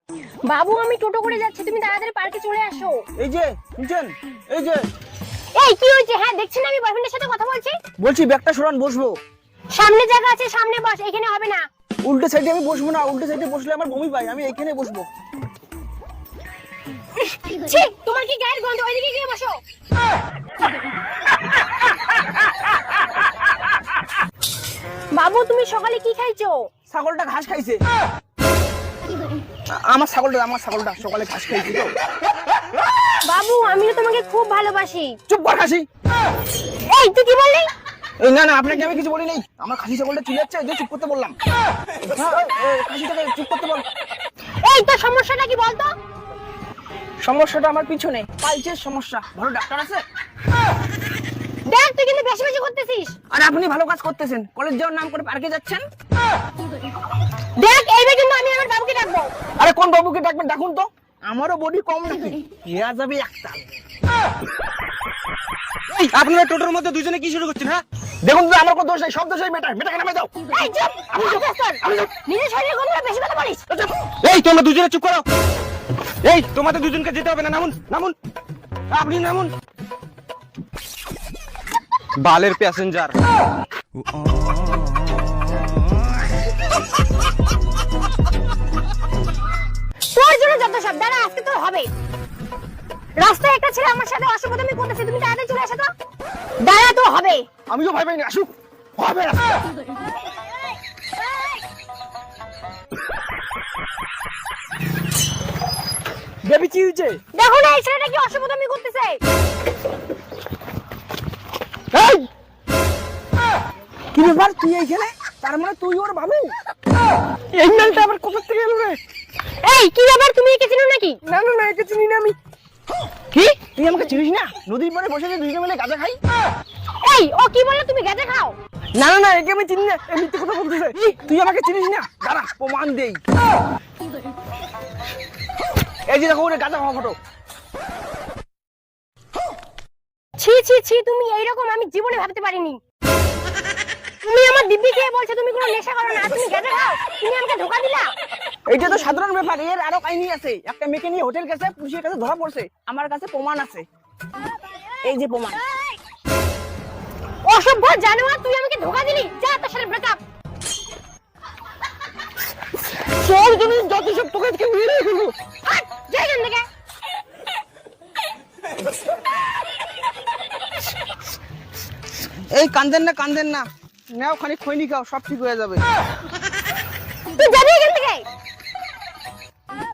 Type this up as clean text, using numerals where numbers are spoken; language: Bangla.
বাবু আমি টোটো করে যাচ্ছি, তুমি তাড়াতাড়ি পার্কে চলে আসো। এই যে শুনছেন, এই যে এই কি হয়েছে? হ্যাঁ দেখছি না আমি বয়ফ্রেন্ডের সাথে কথা বলছি। বলছি ব্যাগটা সরান, বসবো। সামনে জায়গা আছে, সামনে বস, এখানে হবে না। উল্টো সাইডে আমি বসবো না, উল্টো সাইডে বসলে আমার বমি পায়, আমি এইখানে বসবো। ছি, তোমার কি গায়ের গন্ধ? ওইদিকে গিয়ে বসো। বাবু তুমি সকালে কি খাইছো? ছাগলটা ঘাস খাইছে। আমার ছাগলটা সকালে ঘাস খাইছে তো। বাবু আমি তো তোমাকে খুব ভালোবাসি। চুপ কর খাসি। এই তুই কি বললি? এই না না, আপনাকে আমি কিছু বলি নাই। আমার খাসি ছাগলটা চলে যাচ্ছে, এই যে চুপ করতে বললাম। খাসিটাকে চুপ করতে বল। এই তোর সমস্যাটা কি বলতো? সমস্যাটা আমার পিছনে, পাইলসের সমস্যা। ভালো ডাক্তার আছে? দেখ তুই কিন্তু বেশি বেশি করতেছিস। আর আপনি ভালো কাজ করতেছেন, কলেজ যাওয়ার নাম করে পার্কে যাচ্ছেন। দেখ এইবার কিন্তু আমি আমার বাবুকে ডাকবো। আরে কোন বাবুকে ডাকবেন, ডাকুন তো। আমারও বডি কম নাকি? ইয়া যাবে একটা। এই আপনারা টোটোর মধ্যে দুজনে কি শুরু করছেন? হ্যাঁ দেখুন তো, আমার কোনো দোষ নেই, সব দোষ এই মেয়েটাকে নামাই দাও। এই চুপ, আমি চুপ কর। নিজের শরীরে কোনো বেশি কথা বলিস। এই তোমরা দুজনে চুপ করো। এই তোমাদের দুজনকে যেতে হবে না, নামুন নামুন, আপনি নামুন। বালের প্যাসেঞ্জার। তোর জন্য যত সব, দাঁড়া আজকে তোর হবে। রাস্তায় একটা ছেলে আমার সাথে অসভ্যতামি করতেছে, তুমি তাড়াতাড়ি চলে আসো তো। দাঁড়া তো হবে। আমিও ভাই ভাই না, আসুক হবে না। বেবি কি হয়েছে? দেখো না এই ছেলেটা কি অসভ্যতামি করতেছে। এই কি ব্যাপার, তুই এইখানে? তার মানে তুই ওর বাবু? এই মেলটা আবার কোথা থেকে এলো রে? এই কি ব্যাপার, তুমি একে চিনো নাকি? না না না, একে চিনি না আমি। কি তুই আমাকে চিনিস না? নদীর পাড়ে বসে যে দুইজনে মিলে গাঁজা খাই। এই ও কি বললো, তুমি গাঁজা খাও? না না না, একে আমি চিনি না, এই মিথ্যে কথা বলতেছে। তুই আমাকে চিনিস না? দাঁড়া প্রমাণ দেই। এই যে দেখো ওরে গাঁজা খাওয়া ফটো। ছি ছি ছি, তুমি এইরকম আমি জীবনে ভাবতে পারিনি। তুমি আমার দিব্যি খেয়ে বলছো তুমি কোনো নেশা করো না, তুমি গাঁজা খাও, তুমি আমাকে ধোকা দিলা। এইটা তো সাধারণ ব্যাপার, এর আরো কাহিনী আছে। একটা মেয়েকে নিয়ে হোটেল গেছে, পুলিশের কাছে ধরা পড়ছে, আমার কাছে প্রমাণ আছে। এই যে প্রমাণ। অসভ্য জানোয়ার, তুই আমাকে ধোকা দিলি, যা তোর সাথে ব্রেকআপ। সব জিনিস যত সব তোকে আজকে মেরে ফেলবো। যা এখান থেকে। এই কান্দেন না, নাও খানিক খৈনি খাও, সব ঠিক হয়ে যাবে। তুই যাবি এখান